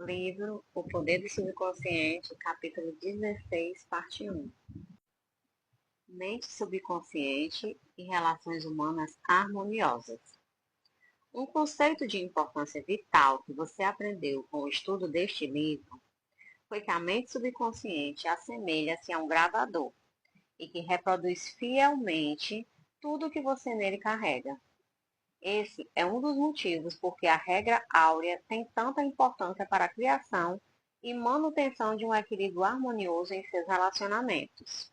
Livro O Poder do Subconsciente, capítulo 16, parte 1. Mente subconsciente e relações humanas harmoniosas. Um conceito de importância vital que você aprendeu com o estudo deste livro foi que a mente subconsciente assemelha-se a um gravador e que reproduz fielmente tudo o que você nele carrega. Esse é um dos motivos porque a regra áurea tem tanta importância para a criação e manutenção de um equilíbrio harmonioso em seus relacionamentos.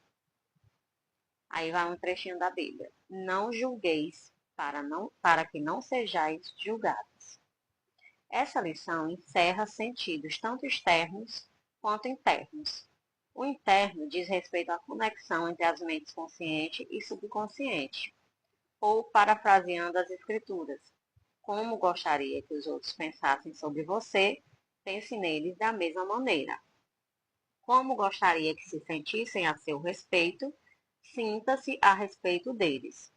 Aí vai um trechinho da Bíblia. Não julgueis para que não sejais julgados. Essa lição encerra sentidos tanto externos quanto internos. O interno diz respeito à conexão entre as mentes consciente e subconsciente. Ou, parafraseando as escrituras, como gostaria que os outros pensassem sobre você, pense neles da mesma maneira. Como gostaria que se sentissem a seu respeito, sinta-se a respeito deles.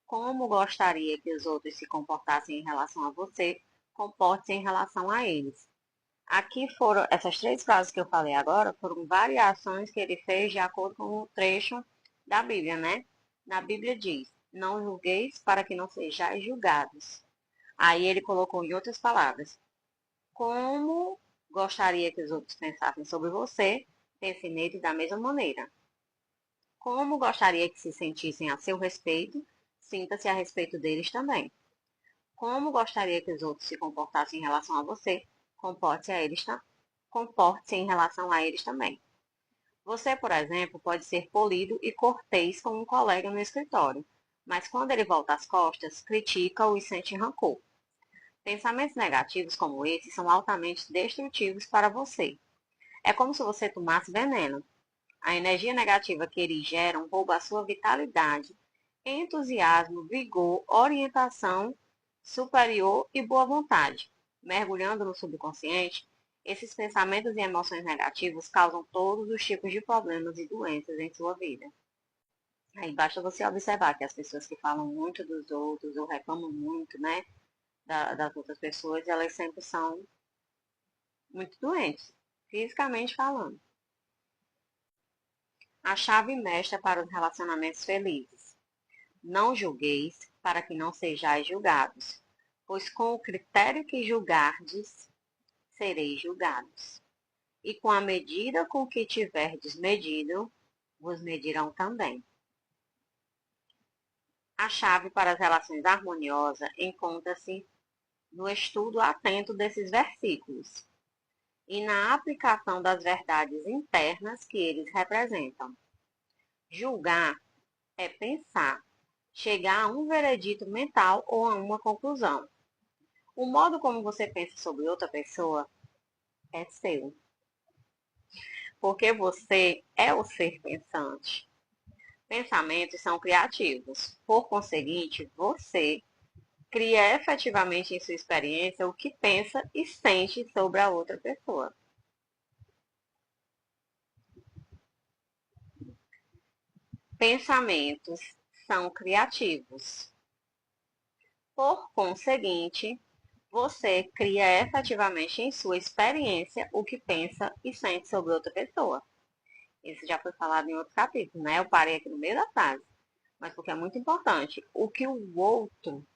Como gostaria que os outros se comportassem em relação a você, comporte-se em relação a eles. Aqui foram, essas 3 frases que eu falei agora, foram variações que ele fez de acordo com o trecho da Bíblia, né? Na Bíblia diz, não julgueis para que não sejais julgados. Aí ele colocou em outras palavras, como gostaria que os outros pensassem sobre você, pense neles da mesma maneira. Como gostaria que se sentissem a seu respeito, sinta-se a respeito deles também. Como gostaria que os outros se comportassem em relação a você, comporte-se em relação a eles também. Você, por exemplo, pode ser polido e cortês com um colega no escritório, mas quando ele volta as costas, critica-o e sente rancor. Pensamentos negativos como esse são altamente destrutivos para você. É como se você tomasse veneno. A energia negativa que eles geram rouba a sua vitalidade, entusiasmo, vigor, orientação superior e boa vontade. Mergulhando no subconsciente, esses pensamentos e emoções negativos causam todos os tipos de problemas e doenças em sua vida. Aí basta você observar que as pessoas que falam muito dos outros ou reclamam muito, né, das outras pessoas, elas sempre são muito doentes, fisicamente falando. A chave mestra para os relacionamentos felizes. Não julgueis para que não sejais julgados, pois com o critério que julgardes, sereis julgados. E com a medida com que tiverdes medido, vos medirão também. A chave para as relações harmoniosas encontra-se no estudo atento desses versículos e na aplicação das verdades internas que eles representam. Julgar é pensar, chegar a um veredito mental ou a uma conclusão. O modo como você pensa sobre outra pessoa é seu, porque você é o ser pensante. Pensamentos são criativos. Por conseguinte, você cria efetivamente em sua experiência o que pensa e sente sobre a outra pessoa. Pensamentos são criativos. Por conseguinte, você cria efetivamente em sua experiência o que pensa e sente sobre outra pessoa. Isso já foi falado em outro capítulo, né? Eu parei aqui no meio da frase, mas porque é muito importante. O que o outro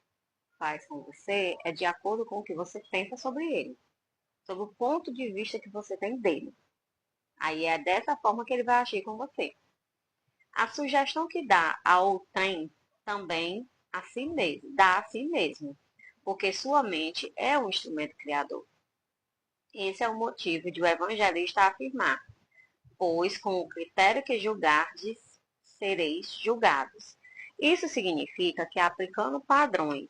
faz com você é de acordo com o que você pensa sobre ele, sobre o ponto de vista que você tem dele. Aí é dessa forma que ele vai agir com você. A sugestão que dá ao trem também dá a si mesmo, porque sua mente é um instrumento criador. Esse é o motivo de o evangelista afirmar, pois com o critério que julgardes, sereis julgados. Isso significa que aplicando padrões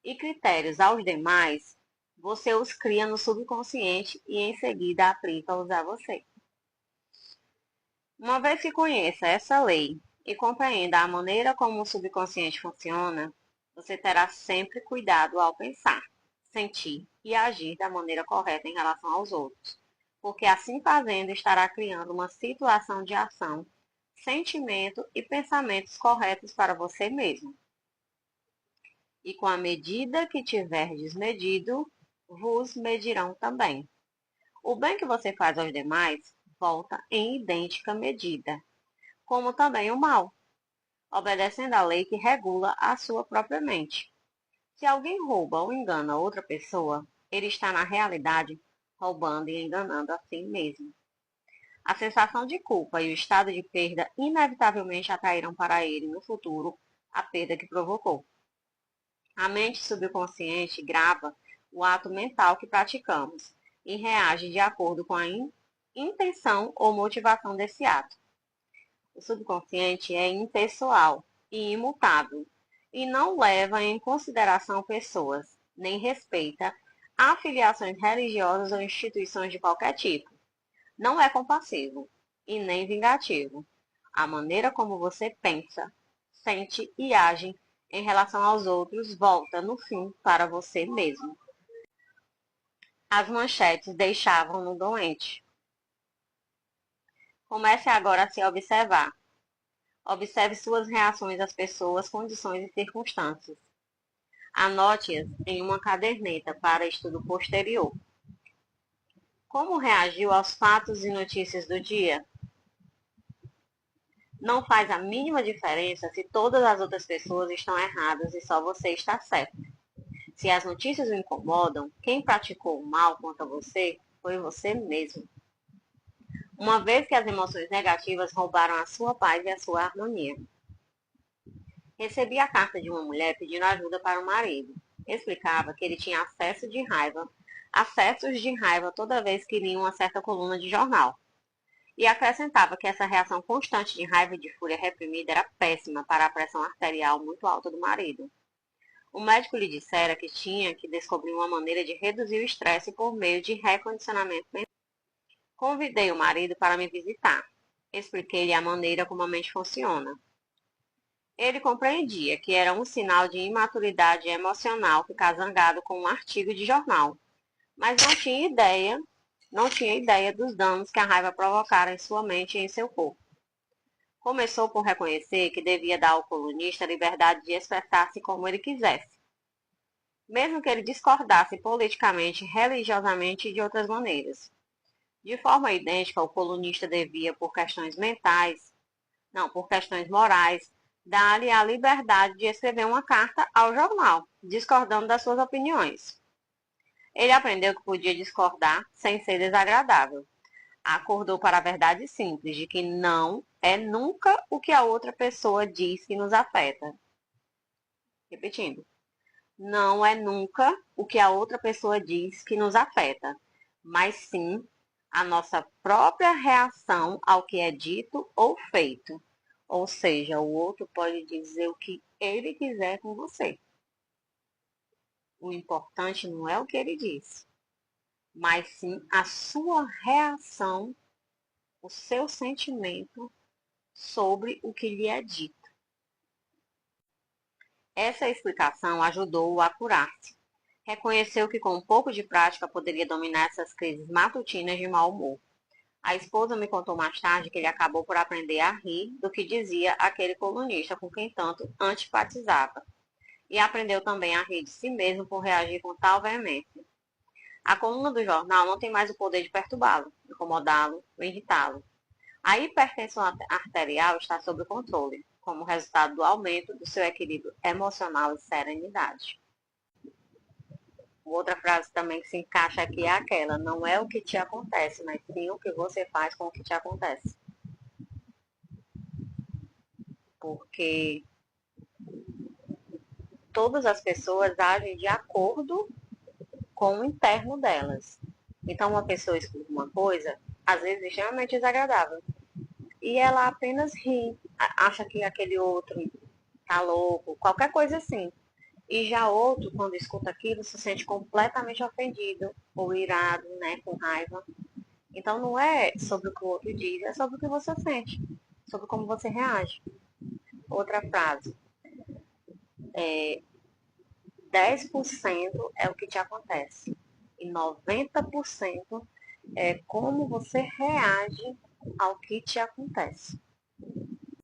e critérios aos demais, você os cria no subconsciente e em seguida aplica-os a você. Uma vez que conheça essa lei e compreenda a maneira como o subconsciente funciona, você terá sempre cuidado ao pensar, sentir e agir da maneira correta em relação aos outros, porque assim fazendo estará criando uma situação de ação, sentimento e pensamentos corretos para você mesmo. E com a medida que tiverdes medido, vos medirão também. O bem que você faz aos demais volta em idêntica medida, como também o mal, obedecendo à lei que regula a sua própria mente. Se alguém rouba ou engana outra pessoa, ele está na realidade roubando e enganando a si mesmo. A sensação de culpa e o estado de perda inevitavelmente atrairão para ele no futuro a perda que provocou. A mente subconsciente grava o ato mental que praticamos e reage de acordo com a intenção ou motivação desse ato. O subconsciente é impessoal e imutável e não leva em consideração pessoas, nem respeita afiliações religiosas ou instituições de qualquer tipo. Não é compassivo e nem vingativo. A maneira como você pensa, sente e age em relação aos outros volta, no fim, para você mesmo. As manchetes deixavam-no doente. Comece agora a se observar. Observe suas reações às pessoas, condições e circunstâncias. Anote-as em uma caderneta para estudo posterior. Como reagiu aos fatos e notícias do dia? Não faz a mínima diferença se todas as outras pessoas estão erradas e só você está certo. Se as notícias o incomodam, quem praticou o mal contra você foi você mesmo. Uma vez que as emoções negativas roubaram a sua paz e a sua harmonia. Recebi a carta de uma mulher pedindo ajuda para o marido. Explicava que ele tinha acessos de raiva toda vez que lia uma certa coluna de jornal. E acrescentava que essa reação constante de raiva e de fúria reprimida era péssima para a pressão arterial muito alta do marido. O médico lhe dissera que tinha que descobrir uma maneira de reduzir o estresse por meio de recondicionamento mental. Convidei o marido para me visitar. Expliquei-lhe a maneira como a mente funciona. Ele compreendia que era um sinal de imaturidade emocional ficar zangado com um artigo de jornal, mas não tinha ideia dos danos que a raiva provocara em sua mente e em seu corpo. Começou por reconhecer que devia dar ao colunista a liberdade de expressar-se como ele quisesse, mesmo que ele discordasse politicamente, religiosamente e de outras maneiras. De forma idêntica, o colunista devia, por questões morais, dar-lhe a liberdade de escrever uma carta ao jornal, discordando das suas opiniões. Ele aprendeu que podia discordar sem ser desagradável. Acordou para a verdade simples de que não é nunca o que a outra pessoa diz que nos afeta. Repetindo. Não é nunca o que a outra pessoa diz que nos afeta, mas sim a nossa própria reação ao que é dito ou feito. Ou seja, o outro pode dizer o que ele quiser com você. O importante não é o que ele diz, mas sim a sua reação, o seu sentimento sobre o que lhe é dito. Essa explicação ajudou-o a curar-se. Reconheceu que com um pouco de prática poderia dominar essas crises matutinas de mau humor. A esposa me contou mais tarde que ele acabou por aprender a rir do que dizia aquele colunista com quem tanto antipatizava. E aprendeu também a rir de si mesmo por reagir com tal veemência. A coluna do jornal não tem mais o poder de perturbá-lo, incomodá-lo ou irritá-lo. A hipertensão arterial está sob controle, como resultado do aumento do seu equilíbrio emocional e serenidade. Outra frase também que se encaixa aqui é aquela: não é o que te acontece, mas sim o que você faz com o que te acontece. Porque todas as pessoas agem de acordo com o interno delas. Então, uma pessoa escuta uma coisa, às vezes extremamente desagradável, e ela apenas ri, acha que aquele outro tá louco, qualquer coisa assim. E já outro, quando escuta aquilo, se sente completamente ofendido ou irado, né, com raiva. Então não é sobre o que o outro diz, é sobre o que você sente, sobre como você reage. Outra frase, 10% é o que te acontece e 90% é como você reage ao que te acontece.